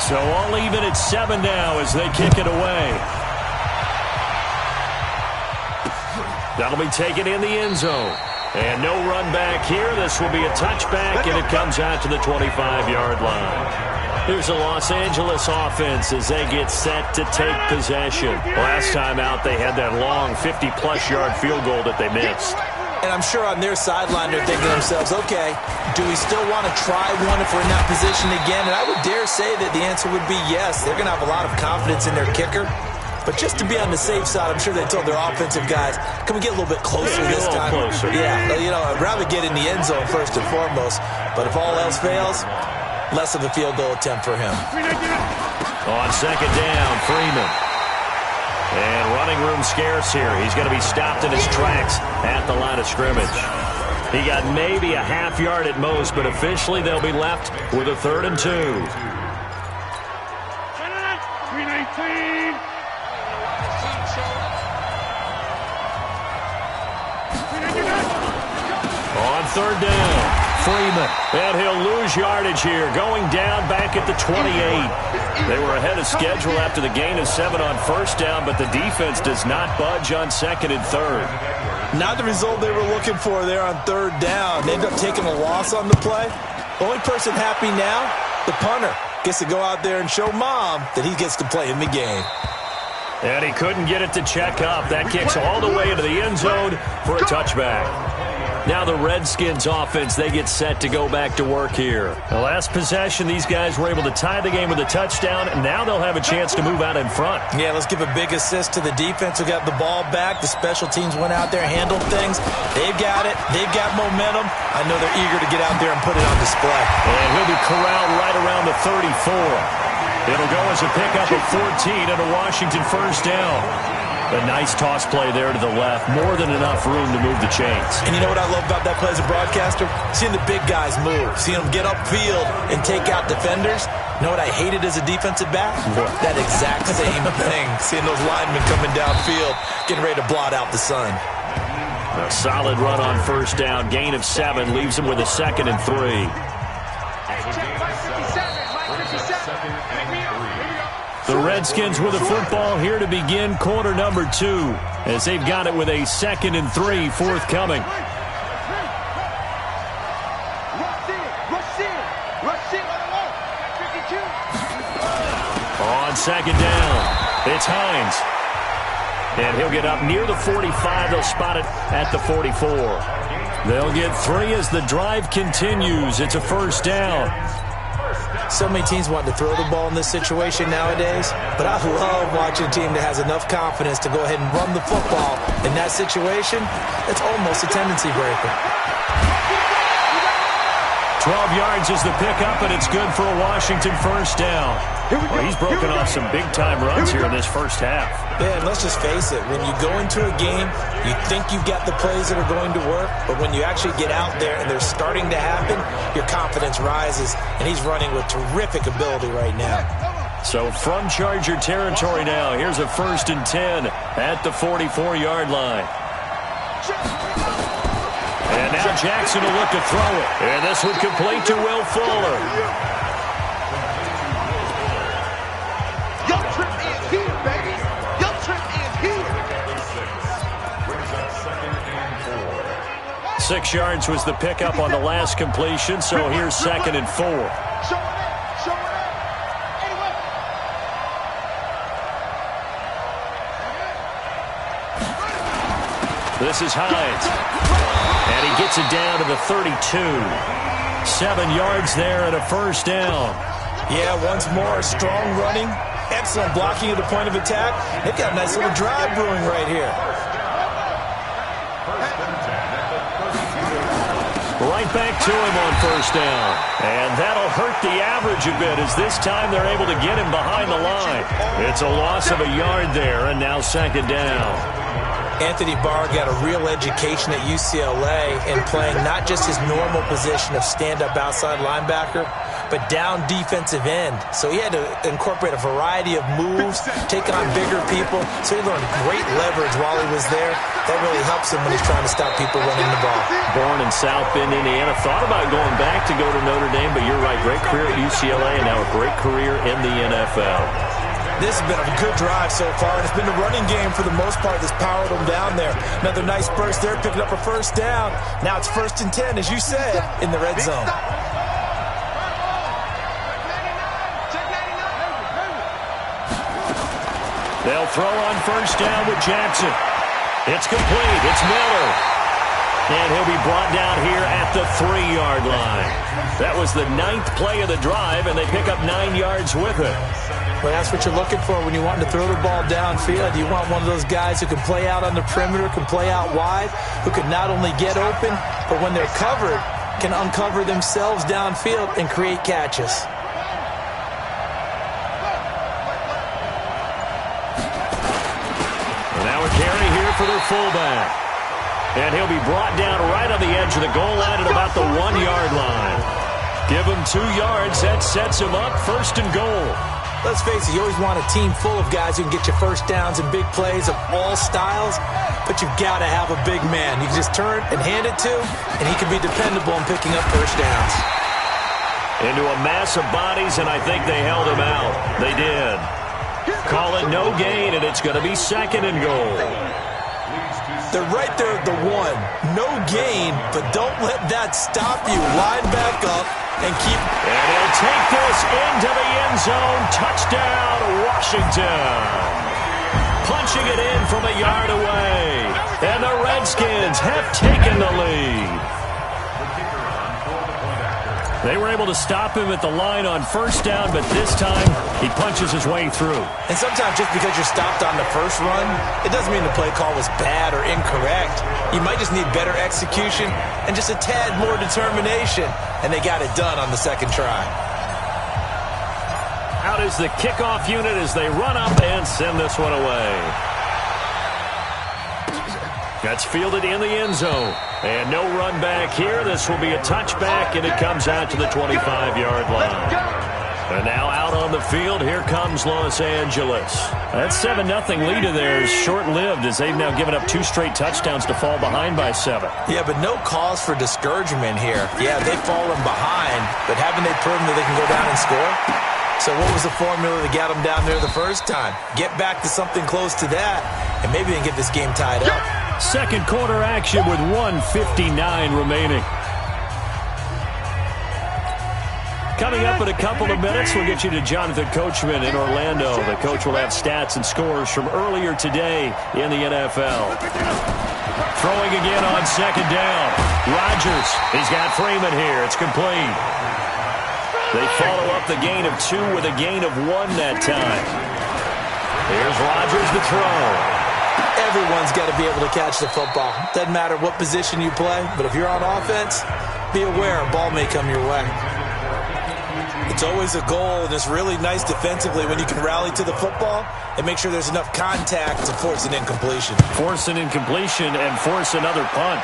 So all even at 7 now as they kick it away. That'll be taken in the end zone. And no run back here. This will be a touchback, and it comes out to the 25-yard line. Here's the Los Angeles offense as they get set to take possession. Last time out, they had that long 50-plus yard field goal that they missed. And I'm sure on their sideline they're thinking to themselves, okay, do we still want to try one if we're in that position again? And I would dare say that the answer would be yes. They're going to have a lot of confidence in their kicker. But just to be on the safe side, I'm sure they told their offensive guys, can we get a little bit closer this time? Closer. Yeah, I'd rather get in the end zone first and foremost. But if all else fails, less of a field goal attempt for him. On second down, Freeman. And running room scarce here. He's going to be stopped in his tracks at the line of scrimmage. He got maybe a half yard at most, but officially they'll be left with a 3rd and 2. 319. On 3rd down, Freeman. And he'll lose yardage here, going down back at the 28. They were ahead of schedule after the gain of 7 on 1st down, but the defense does not budge on 2nd and 3rd. Not the result they were looking for there on 3rd down. They end up taking a loss on the play. The only person happy now, the punter, gets to go out there and show Mom that he gets to play in the game. And he couldn't get it to check up. That kicks all the way into the end zone for a touchback. Now the Redskins offense, they get set to go back to work here. The last possession, these guys were able to tie the game with a touchdown, and now they'll have a chance to move out in front. Yeah, let's give a big assist to the defense who got the ball back. The special teams went out there, handled things. They've got it. They've got momentum. I know they're eager to get out there and put it on display. And he'll be corralled right around the 34. It'll go as a pickup of 14 and a Washington 1st down. A nice toss play there to the left. More than enough room to move the chains. And you know what I love about that play as a broadcaster? Seeing the big guys move. Seeing them get upfield and take out defenders. You know what I hated as a defensive back? What? That exact same thing. Seeing those linemen coming downfield, getting ready to blot out the sun. A solid run on 1st down. Gain of 7 leaves him with a 2nd and 3. The Redskins with the football here to begin quarter number 2 as they've got it with a 2nd and 3 forthcoming. On 2nd down, it's Hines. And he'll get up near the 45. They'll spot it at the 44. They'll get 3 as the drive continues. It's a 1st down. So many teams want to throw the ball in this situation nowadays, but I love watching a team that has enough confidence to go ahead and run the football. In that situation, it's almost a tendency breaker. 12 yards is the pickup, and it's good for a Washington 1st down. Well, he's broken off some big-time runs here in this first half. Yeah, and let's just face it. When you go into a game, you think you've got the plays that are going to work, but when you actually get out there and they're starting to happen, your confidence rises, and he's running with terrific ability right now. So from Charger territory now, here's a 1st and 10 at the 44-yard line. And now Jackson will look to throw it. And this one complete to Will Fuller. Your trip is here, baby. Your trip is here. 6 yards was the pickup on the last completion, so here's 2nd and 4. Show it up. Show it up. Anyway. This is Hines. And he gets it down to the 32. 7 yards there and a 1st down. Yeah, once more, strong running, excellent blocking at the point of attack. They've got a nice little drive brewing right here. Right back to him on 1st down. And that'll hurt the average a bit as this time they're able to get him behind the line. It's a loss of a yard there, and now 2nd down. Anthony Barr got a real education at UCLA in playing not just his normal position of stand-up outside linebacker, but down defensive end. So he had to incorporate a variety of moves, take on bigger people. So he learned great leverage while he was there. That really helps him when he's trying to stop people running the ball. Born in South Bend, Indiana. Thought about going back to go to Notre Dame, but you're right. Great career at UCLA and now a great career in the NFL. This has been a good drive so far, and it's been the running game for the most part that's powered them down there. Another nice burst there, picking up a first down. Now it's 1st and 10, as you said, in the red zone. They'll throw on first down with Jackson. It's complete. It's Miller. And he'll be brought down here at the 3-yard line. That was the 9th play of the drive, and they pick up 9 yards with it. Well, that's what you're looking for when you want to throw the ball downfield. You want one of those guys who can play out on the perimeter, can play out wide, who can not only get open, but when they're covered, can uncover themselves downfield and create catches. And now a carry here for their fullback. And he'll be brought down right on the edge of the goal line at about the 1-yard line. Give him 2 yards. That sets him up 1st and goal. Let's face it, you always want a team full of guys who can get you first downs and big plays of all styles, but you've got to have a big man. You can just turn and hand it to, and he can be dependable in picking up first downs. Into a mass of bodies, and I think they held him out. They did. Call it no gain, and it's going to be 2nd and goal. They're right there at the 1. No gain, but don't let that stop you. Line back up and keep. And he'll take this into the end zone. Touchdown, Washington. Punching it in from a yard away. And the Redskins have taken the lead. They were able to stop him at the line on first down, but this time he punches his way through. And sometimes just because you're stopped on the first run, it doesn't mean the play call was bad or incorrect. You might just need better execution and just a tad more determination, and they got it done on the 2nd try. Out is the kickoff unit as they run up and send this one away. That's fielded in the end zone. And no run back here. This will be a touchback, and it comes out to the 25-yard line. And now out on the field, here comes Los Angeles. That 7-0 lead of theirs is short-lived as they've now given up 2 straight touchdowns to fall behind by 7. Yeah, but no cause for discouragement here. Yeah, they've fallen behind, but haven't they proven that they can go down and score? So what was the formula that got them down there the first time? Get back to something close to that, and maybe they can get this game tied up. 2nd quarter action with 1:59 remaining. Coming up in a couple of minutes, we'll get you to Jonathan Coachman in Orlando. The coach will have stats and scores from earlier today in the NFL. Throwing again on 2nd down. Rodgers, he's got Freeman here. It's complete. They follow up the gain of 2 with a gain of 1 that time. Here's Rodgers to throw. Everyone's got to be able to catch the football. Doesn't matter what position you play, but if you're on offense, be aware a ball may come your way. It's always a goal, and it's really nice defensively when you can rally to the football and make sure there's enough contact to force an incompletion. Force an incompletion and force another punt.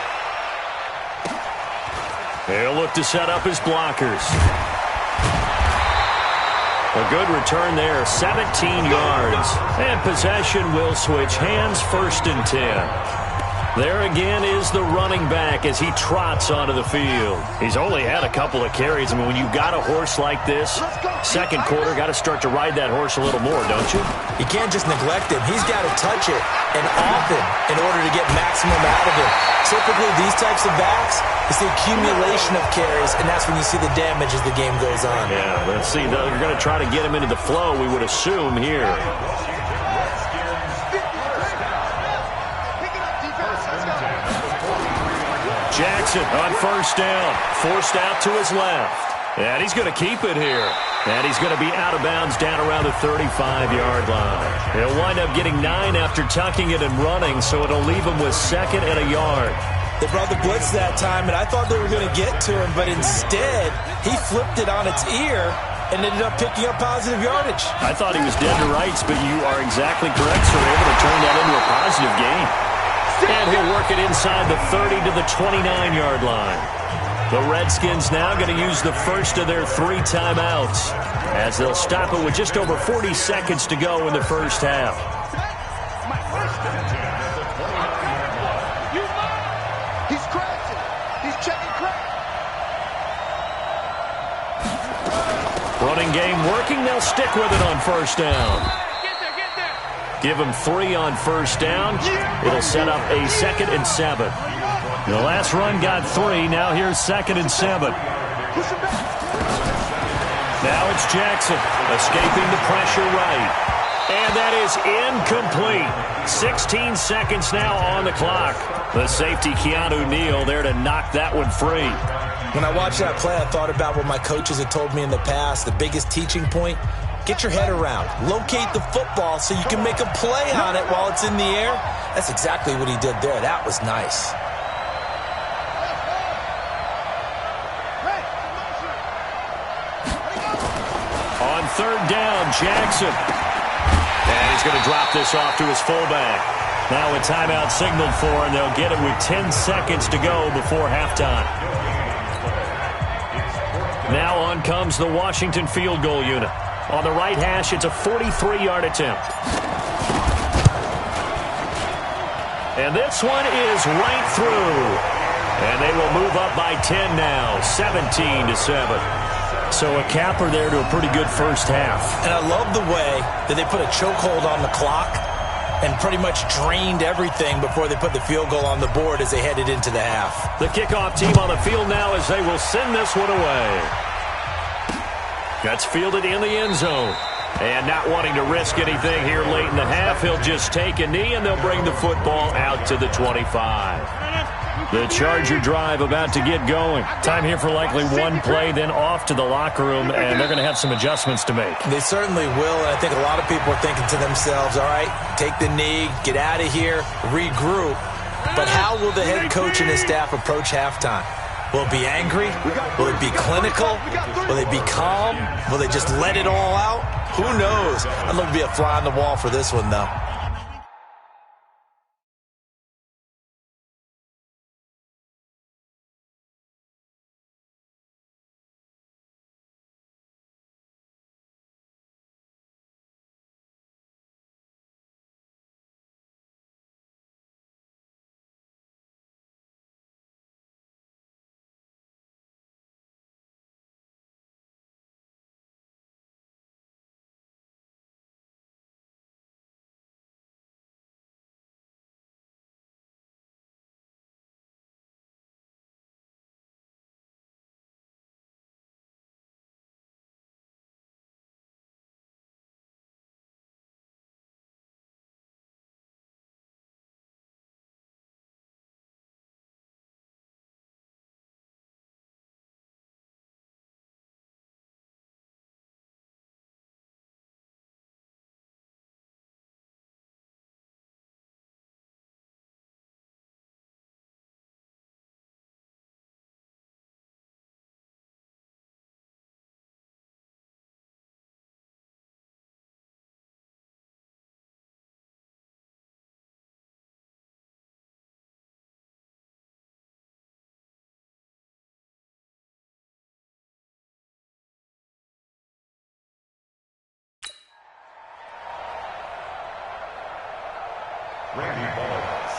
He'll look to set up his blockers. A good return there, 17 yards. And possession will switch hands, 1st and 10. There again is the running back as he trots onto the field. He's only had a couple of carries. I mean, when you've got a horse like this, 2nd quarter, got to start to ride that horse a little more, don't you? You can't just neglect him. He's got to touch it, and often, in order to get maximum out of him. Typically, these types of backs, it's the accumulation of carries, and that's when you see the damage as the game goes on. Yeah, let's see. They're going to try to get him into the flow, we would assume, here. Jackson on first down, forced out to his left. And he's going to keep it here. And he's going to be out of bounds down around the 35-yard line. He'll wind up getting 9 after tucking it and running, so it'll leave him with 2nd and a yard. They brought the blitz that time, and I thought they were going to get to him, but instead, he flipped it on its ear and ended up picking up positive yardage. I thought he was dead to rights, but you are exactly correct, sir. Able to turn that into a positive gain. And he'll work it inside the 30 to the 29-yard line. The Redskins now going to use the first of their 3 timeouts as they'll stop it with just over 40 seconds to go in the first half. He's crashing. He's checking crack. Running game working. They'll stick with it on first down. Give them 3 on first down. It'll set up a 2nd and 7. The last run got 3. Now here's 2nd and 7. Now it's Jackson escaping the pressure right. And that is incomplete. 16 seconds now on the clock. The safety, Keanu Neal, there to knock that one free. When I watched that play, I thought about what my coaches had told me in the past. The biggest teaching point, get your head around. Locate the football so you can make a play on it while it's in the air. That's exactly what he did there. That was nice. On 3rd down, Jackson. And he's going to drop this off to his fullback. Now a timeout signaled for, and they'll get it with 10 seconds to go before halftime. Now on comes the Washington field goal unit. On the right hash, it's a 43-yard attempt. And this one is right through. And they will move up by 10 now, 17-7. So a capper there to a pretty good first half. And I love the way that they put a chokehold on the clock and pretty much drained everything before they put the field goal on the board as they headed into the half. The kickoff team on the field now as they will send this one away. That's fielded in the end zone. And not wanting to risk anything here late in the half, he'll just take a knee and they'll bring the football out to the 25. The Charger drive about to get going. Time here for likely one play, then off to the locker room, and they're going to have some adjustments to make. They certainly will, and I think a lot of people are thinking to themselves, all right, take the knee, get out of here, regroup. But how will the head coach and his staff approach halftime? Will it be angry? Will it be clinical? Will they be calm? Will they just let it all out? Who knows? I'd love to be a fly on the wall for this one, though.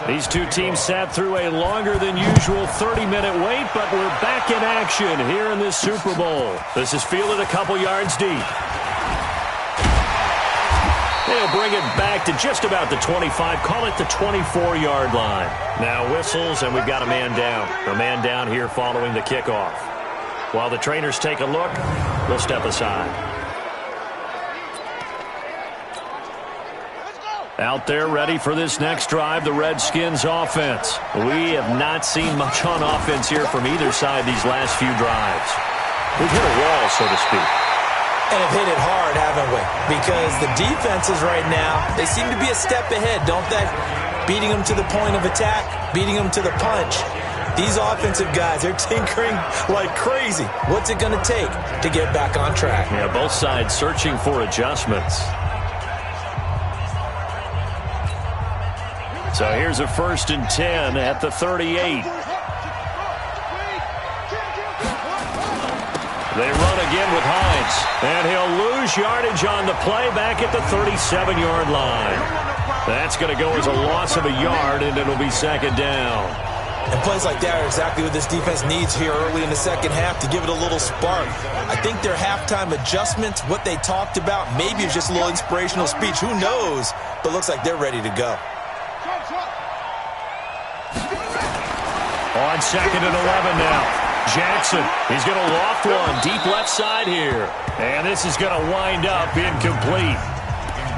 These two teams sat through a longer than usual 30-minute wait, but we're back in action here in this Super Bowl. This is fielded a couple yards deep. They'll bring it back to just about the 25, call it the 24-yard line. Now whistles, and we've got a man down. A man down here following the kickoff. While the trainers take a look, we'll step aside. Out there ready for this next drive, the Redskins offense. We have not seen much on offense here from either side these last few drives. We've hit a wall, so to speak. And have hit it hard, haven't we? Because the defenses right now, they seem to be a step ahead, don't they? Beating them to the point of attack, beating them to the punch. These offensive guys, they're tinkering like crazy. What's it going to take to get back on track? Yeah, both sides searching for adjustments. So here's a 1st and 10 at the 38. They run again with Hines. And he'll lose yardage on the play back at the 37-yard line. That's going to go as a loss of a yard, and it'll be second down. And plays like that are exactly what this defense needs here early in the second half to give it a little spark. I think their halftime adjustments, what they talked about, maybe it's just a little inspirational speech. Who knows? But looks like they're ready to go. On second and 11 now. Jackson, he's going to loft one deep left side here. And this is going to wind up incomplete.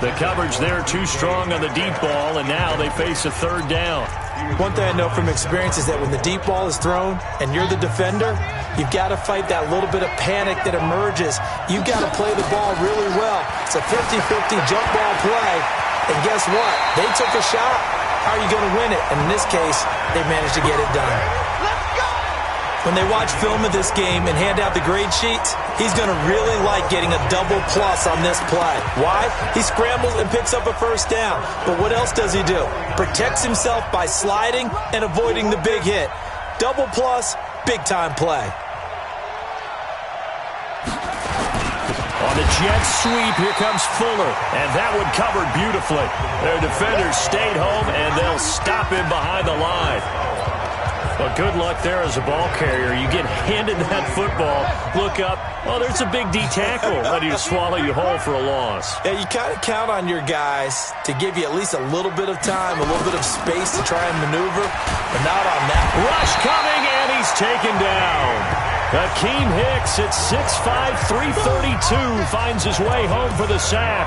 The coverage there too strong on the deep ball, and now they face a third down. One thing I know from experience is that when the deep ball is thrown and you're the defender, you've got to fight that little bit of panic that emerges. You've got to play the ball really well. It's a 50-50 jump ball play. And guess what? They took a shot. How are you going to win it? And in this case, they managed to get it done. When they watch film of this game and hand out the grade sheets, he's going to really like getting a double plus on this play. Why? He scrambles and picks up a first down. But what else does he do? Protects himself by sliding and avoiding the big hit. Double plus, big-time play. On the jet sweep, here comes Fuller. And that one covered beautifully. Their defenders stayed home, and they'll stop him behind the line. Well, good luck there as a ball carrier. You get handed that football, look up, oh, there's a big D tackle ready to swallow you whole for a loss. Yeah, you kind of count on your guys to give you at least a little bit of time, a little bit of space to try and maneuver, but not on that. Rush coming, and he's taken down. Akeem Hicks at 6'5", 332 finds his way home for the sack.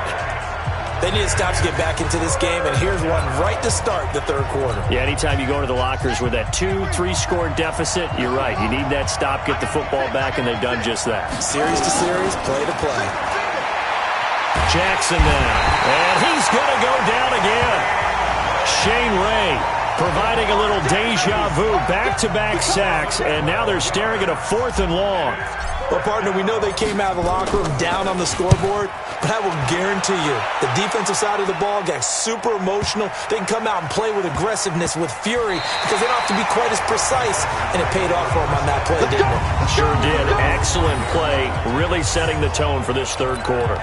They need to stop to get back into this game, and here's one right to start the third quarter. Yeah, anytime you go into the lockers with that 2-3 score deficit, you're right. You need that stop, get the football back, and they've done just that. Series to series, play to play. Jackson now, and he's going to go down again. Shane Ray providing a little deja vu, back-to-back sacks, and now they're staring at a 4th and long. Well, partner, we know they came out of the locker room down on the scoreboard, but I will guarantee you the defensive side of the ball got super emotional. They can come out and play with aggressiveness, with fury, because they don't have to be quite as precise, and it paid off for them on that play, didn't it? Sure did. Excellent play, really setting the tone for this third quarter.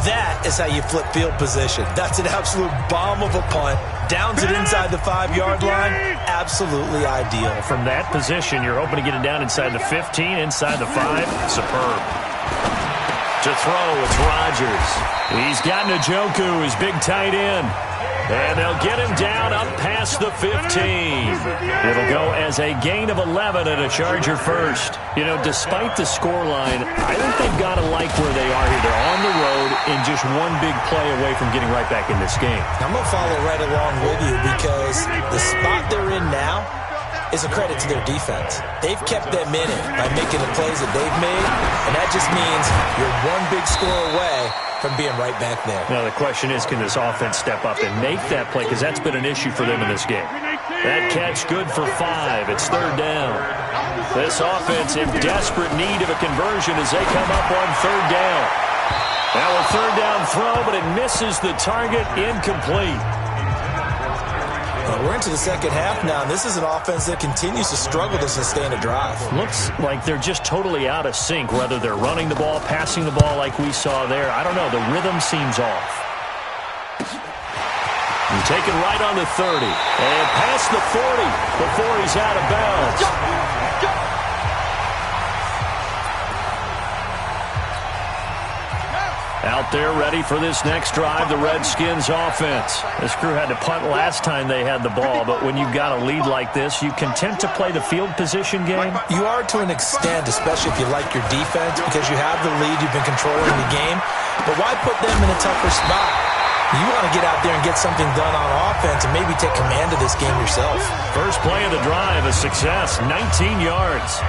That is how you flip field position. That's an absolute bomb of a punt. Downs it inside the 5-yard line. Absolutely ideal. From that position, you're hoping to get it down inside the 15, inside the 5. Superb. To throw, it's Rodgers. He's got Njoku, his big tight end. And they'll get him down up past the 15. It'll go as a gain of 11 and a Charger first. You know, despite the scoreline, I think they've got to like where they are here. They're on the road and just one big play away from getting right back in this game. I'm going to follow right along with you because the spot they're in now is a credit to their defense. They've kept them in it by making the plays that they've made, and that just means you're one big score away from being right back there. Now, the question is, can this offense step up and make that play? Because that's been an issue for them in this game. That catch good for 5. It's third down. This offense in desperate need of a conversion as they come up on third down. Now a third down throw, but it misses the target, incomplete. We're into the second half now, and this is an offense that continues to struggle to sustain a drive. Looks like they're just totally out of sync, whether they're running the ball, passing the ball like we saw there. I don't know. The rhythm seems off. He's taken right on the 30 and past the 40 before he's out of bounds. Out there ready for this next drive, the Redskins offense. This crew had to punt last time they had the ball, but when you've got a lead like this, you content to play the field position game? You are to an extent, especially if you like your defense, because you have the lead, you've been controlling the game. But why put them in a tougher spot? You want to get out there and get something done on offense and maybe take command of this game yourself. First play of the drive, a success, 19 yards.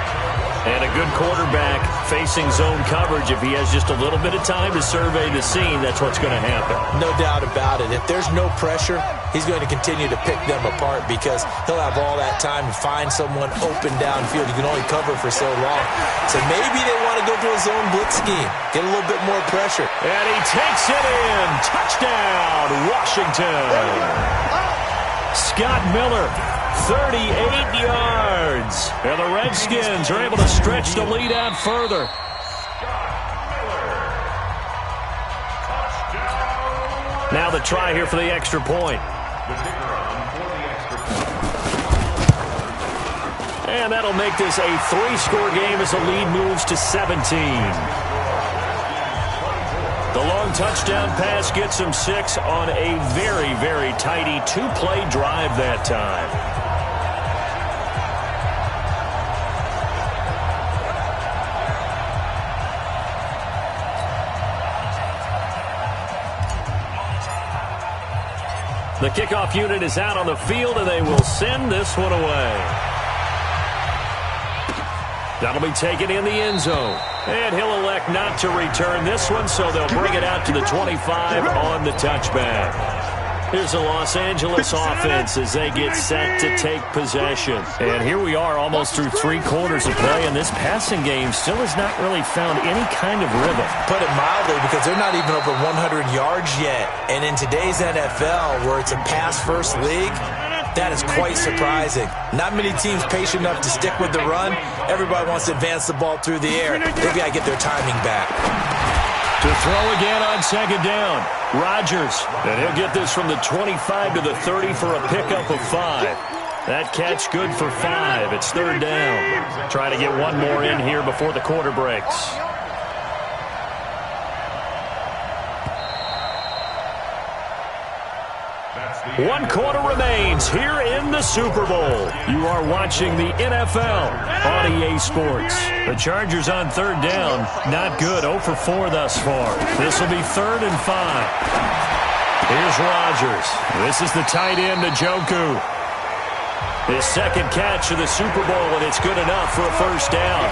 And a good quarterback facing zone coverage. If he has just a little bit of time to survey the scene, that's what's going to happen. No doubt about it. If there's no pressure, he's going to continue to pick them apart because he'll have all that time to find someone open downfield. You can only cover for so long. So maybe they want to go to a zone blitz scheme, get a little bit more pressure. And he takes it in. Touchdown, Washington. Scott Miller, 38 yards. And the Redskins are able to stretch the lead out further. Now the try here for the extra point. And that'll make this a 3-score game as the lead moves to 17. The long touchdown pass gets him 6 on a very, very tidy 2-play drive that time. The kickoff unit is out on the field, and they will send this one away. That'll be taken in the end zone. And he'll elect not to return this one, so they'll bring it out to the 25 on the touchback. Here's the Los Angeles offense as they get set to take possession. And here we are almost through 3 quarters of play, and this passing game still has not really found any kind of rhythm. Put it mildly, because they're not even over 100 yards yet. And in today's NFL, where it's a pass-first league, that is quite surprising. Not many teams patient enough to stick with the run. Everybody wants to advance the ball through the air. They've got to get their timing back. To throw again on second down, Rodgers. And he'll get this from the 25 to the 30 for a pickup of 5. That catch good for 5. It's third down. Try to get one more in here before the quarter breaks. One quarter remains here in the Super Bowl. You are watching the NFL on EA Sports. The Chargers on third down. Not good. 0 for 4 thus far. This will be 3rd and 5. Here's Rodgers. This is the tight end, Njoku. His second catch of the Super Bowl, and it's good enough for a first down.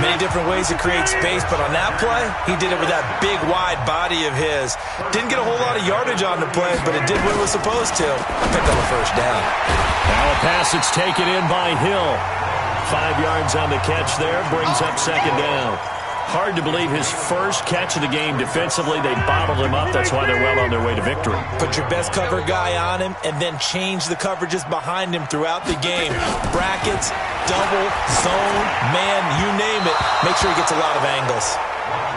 Many different ways to create space, but on that play, he did it with that big, wide body of his. Didn't get a whole lot of yardage on the play, but it did what it was supposed to. Picked up a first down. Now a pass that's taken in by Hill. 5 yards on the catch there, brings up second down. Hard to believe his first catch of the game defensively. They bottled him up. That's why they're well on their way to victory. Put your best cover guy on him and then change the coverages behind him throughout the game. Brackets, double, zone, man, you name it. Make sure he gets a lot of angles.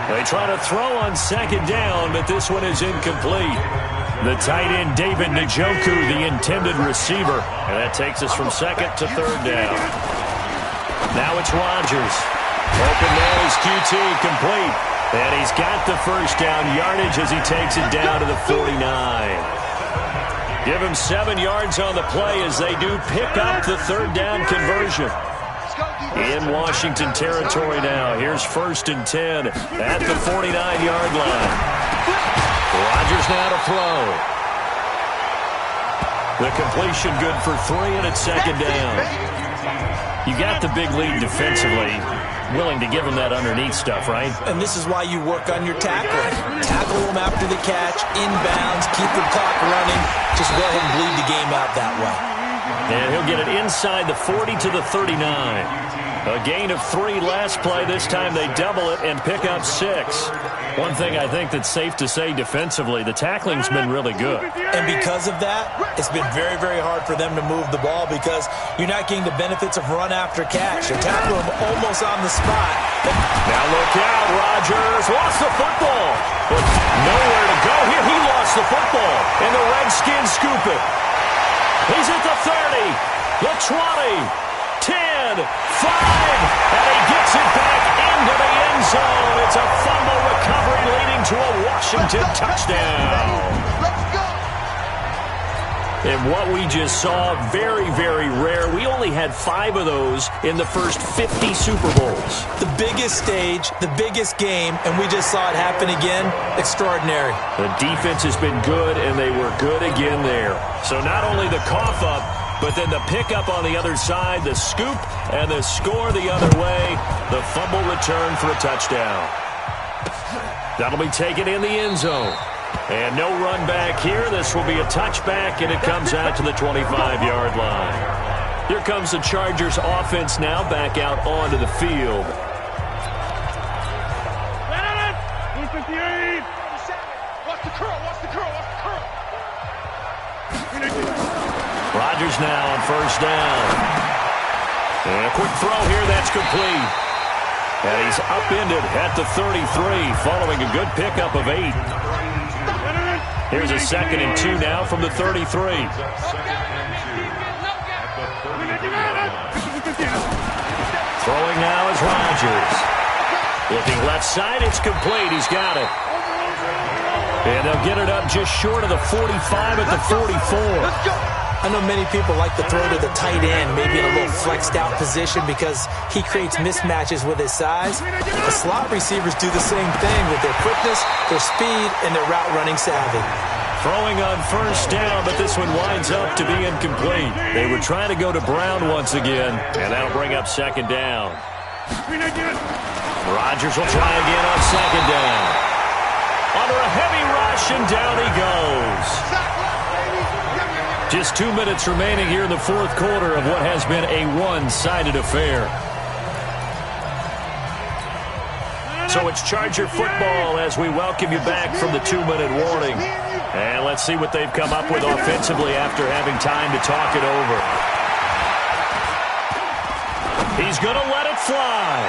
They try to throw on second down, but this one is incomplete. The tight end, David Njoku, the intended receiver. And that takes us from second to third down. Now it's Rodgers. Open man is QT, complete. And he's got the first down yardage as he takes it down to the 49. Give him 7 yards on the play as they do pick up the third down conversion. In Washington territory now. Here's 1st and 10 at the 49-yard line. Rodgers now to throw. The completion good for 3, and it's second down. You got the big lead defensively. Willing to give him that underneath stuff, right? And this is why you work on your tackling. Tackle him after the catch, inbounds, keep the clock running. Just go ahead and bleed the game out that way. And he'll get it inside the 40 to the 39. A gain of 3 last play. This time they double it and pick up 6. One thing I think that's safe to say defensively, the tackling's been really good. And because of that, it's been very, very hard for them to move the ball because you're not getting the benefits of run after catch. You're tackling him almost on the spot. Now look out, Rodgers lost the football. But nowhere to go here. He lost the football. And the Redskins scoop it. He's at the 30, the 20. 10, 5, and he gets it back into the end zone. It's a fumble recovery leading to a Washington touchdown. And what we just saw, very, very rare. We only had 5 of those in the first 50 Super Bowls. The biggest stage, the biggest game, and we just saw it happen again. Extraordinary. The defense has been good, and they were good again there. So not only the cough up, but then the pickup on the other side, the scoop, and the score the other way. The fumble return for a touchdown. That'll be taken in the end zone. And no run back here. This will be a touchback, and it comes out to the 25-yard line. Here comes the Chargers offense now back out onto the field. Rodgers now on first down. And a quick throw here, that's complete. And he's upended at the 33 following a good pickup of 8. Here's a 2nd and 2 now from the 33. Throwing now is Rodgers. Looking left side, it's complete. He's got it. And they'll get it up just short of the 45 at the 44. I know many people like to throw to the tight end, maybe in a little flexed out position because he creates mismatches with his size. The slot receivers do the same thing with their quickness, their speed, and their route running savvy. Throwing on first down, but this one winds up to be incomplete. They were trying to go to Brown once again, and that'll bring up 2nd down. Rodgers will try again on 2nd down. Under a heavy rush, and down he goes. Just 2 minutes remaining here in the 4th quarter of what has been a one-sided affair. So it's Charger football as we welcome you back from the 2-minute warning. And let's see what they've come up with offensively after having time to talk it over. He's going to let it fly.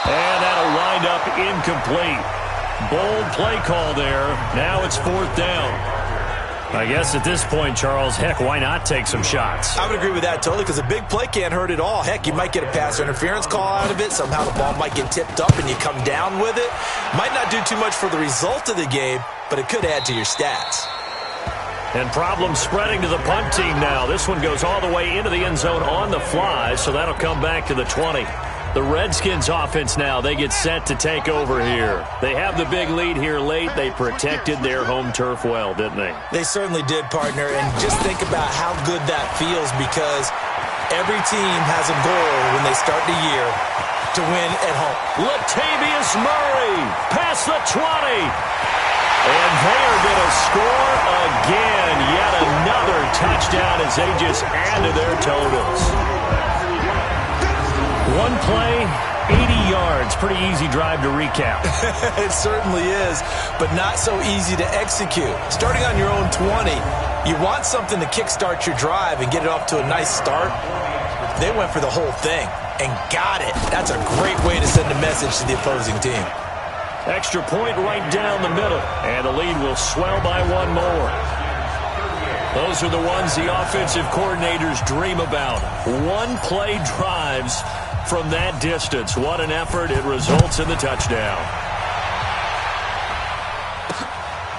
And that'll wind up incomplete. Bold play call there. Now it's 4th down. I guess at this point, Charles, heck, why not take some shots? I would agree with that totally because a big play can't hurt at all. Heck, you might get a pass interference call out of it. Somehow the ball might get tipped up and you come down with it. Might not do too much for the result of the game, but it could add to your stats. And problems spreading to the punt team now. This one goes all the way into the end zone on the fly, so that'll come back to the 20. The Redskins offense now, they get set to take over here. They have the big lead here late. They protected their home turf well, didn't they? They certainly did, partner. And just think about how good that feels because every team has a goal when they start the year to win at home. Latavius Murray past the 20. And they are going to score again. Yet another touchdown as they just add to their totals. One play, 80 yards. Pretty easy drive to recap. It certainly is, but not so easy to execute. Starting on your own 20, you want something to kickstart your drive and get it off to a nice start. They went for the whole thing and got it. That's a great way to send a message to the opposing team. Extra point right down the middle, and the lead will swell by one more. Those are the ones the offensive coordinators dream about. One-play drives from that distance. What an effort. It results in the touchdown.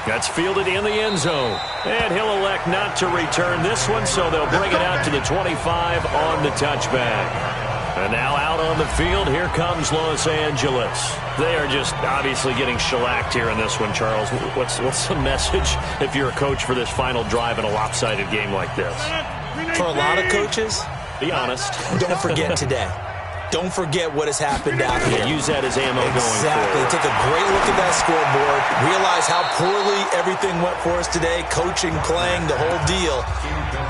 That's fielded in the end zone. And he'll elect not to return this one, so they'll bring it out to the 25 on the touchback. And now out on the field, here comes Los Angeles. They are just obviously getting shellacked here in this one, Charles. What's the message if you're a coach for this final drive in a lopsided game like this? For a lot of coaches, be honest. Don't forget today. Don't forget what has happened out here. Use that as ammo going forward. Exactly. Take a great look at that scoreboard. Realize how poorly everything went for us today. Coaching, playing, the whole deal.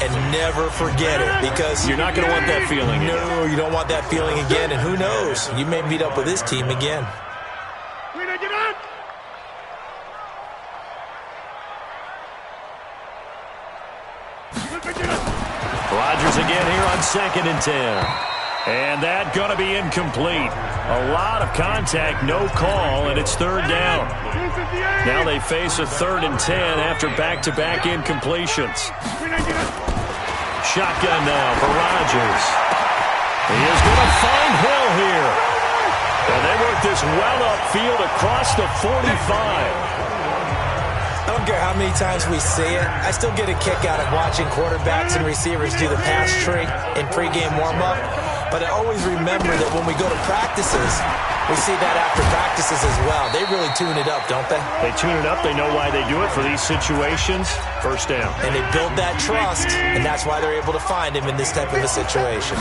And never forget it because you're not going to want that feeling again. No, you don't want that feeling again. And who knows? You may meet up with this team again. Rodgers again here on 2nd and 10. And that going to be incomplete. A lot of contact, no call, and it's 3rd down. Now they face a 3rd and 10 after back-to-back incompletions. Shotgun now for Rodgers. He is going to find Hill here. And they work this well upfield across the 45. I don't care how many times we see it. I still get a kick out of watching quarterbacks and receivers do the pass tree in pregame warm-up. But I always remember that when we go to practices, we see that after practices as well. They really tune it up, don't they? They tune it up. They know why they do it for these situations. 1st down. And they build that trust, and that's why they're able to find him in this type of a situation.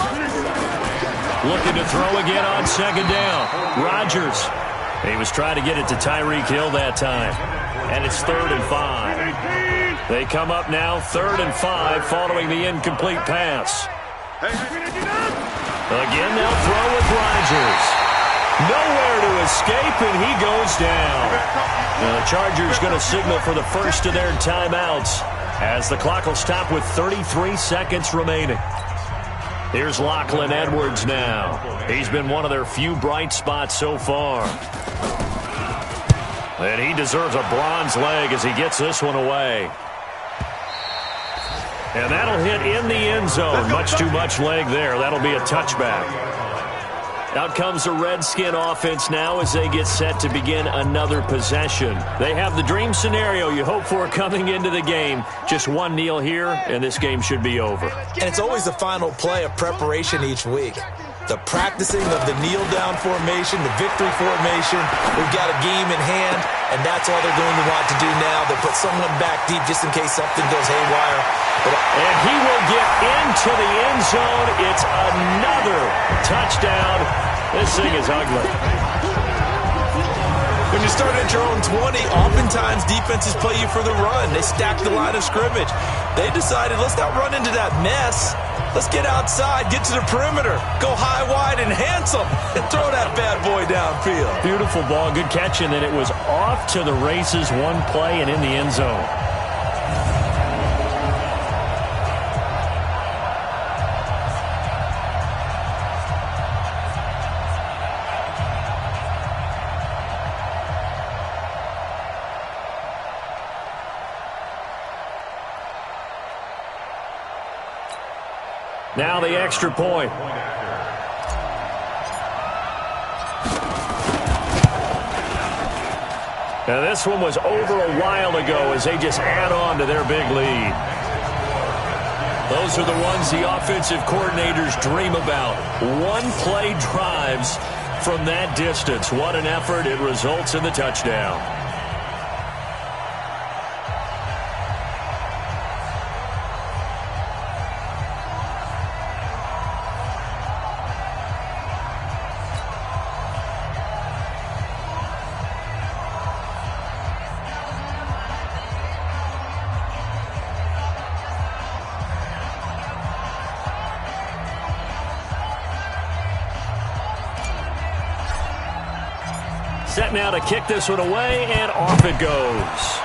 Looking to throw again on 2nd down. Rodgers. He was trying to get it to Tyreek Hill that time. And it's 3rd and 5. They come up now 3rd and 5 following the incomplete pass. Again, they'll throw with Rodgers. Nowhere to escape, and he goes down. Now the Chargers going to signal for the first of their timeouts as the clock will stop with 33 seconds remaining. Here's Lachlan Edwards now. He's been one of their few bright spots so far. And he deserves a bronze leg as he gets this one away. And that'll hit in the end zone. Much too much leg there. That'll be a touchback. Out comes the Redskin offense now as they get set to begin another possession. They have the dream scenario you hope for coming into the game. Just one kneel here, and this game should be over. And it's always the final play of preparation each week. The practicing of the kneel-down formation, the victory formation. We've got a game in hand, and that's all they're going to want to do now. They'll put someone back deep just in case something goes haywire. And he will get into the end zone. It's another touchdown. This thing is ugly. When you start at your own 20, oftentimes defenses play you for the run. They stack the line of scrimmage. They decided, let's not run into that mess. Let's get outside, get to the perimeter, go high, wide, and handsome, and throw that bad boy downfield. Beautiful ball, good catch, and then it was off to the races, one play, and in the end zone. Now the extra point. Now this one was over a while ago as they just add on to their big lead. Those are the ones the offensive coordinators dream about. One-play drives from that distance. What an effort. It results in the touchdown. Set now to kick this one away, and off it goes.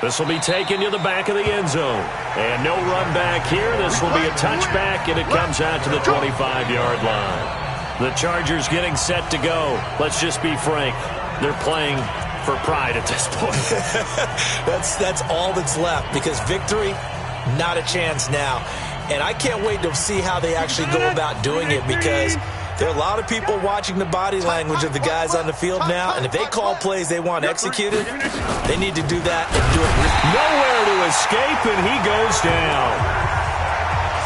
This will be taken to the back of the end zone. And no run back here. This will be a touchback, and it comes out to the 25-yard line. The Chargers getting set to go. Let's just be frank. They're playing for pride at this point. That's all that's left, because victory, not a chance now. And I can't wait to see how they actually go about doing it, because there are a lot of people watching the body language of the guys on the field now, and if they call plays they want executed, they need to do that and do it. Nowhere to escape, and he goes down.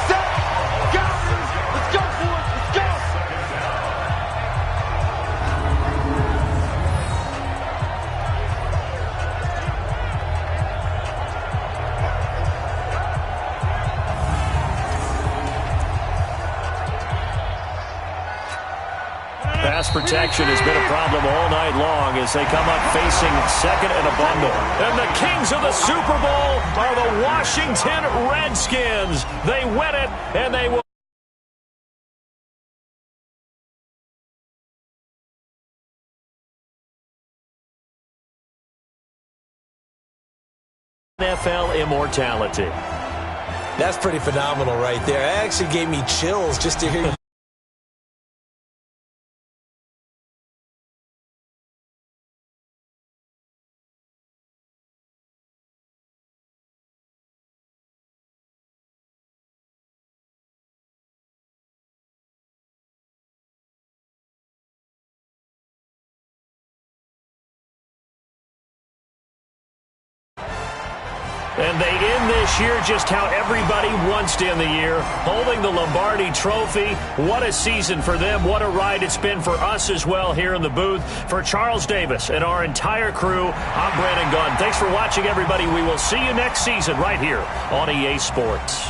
Let's go for it. Let's go. Pass protection has been a problem all night long as they come up facing second and a bundle. And the kings of the Super Bowl are the Washington Redskins. They win it, and they will. NFL immortality. That's pretty phenomenal right there. It actually gave me chills just to hear you. And they end this year just how everybody wants to end the year, holding the Lombardi Trophy. What a season for them. What a ride it's been for us as well here in the booth. For Charles Davis and our entire crew, I'm Brandon Gunn. Thanks for watching, everybody. We will see you next season right here on EA Sports.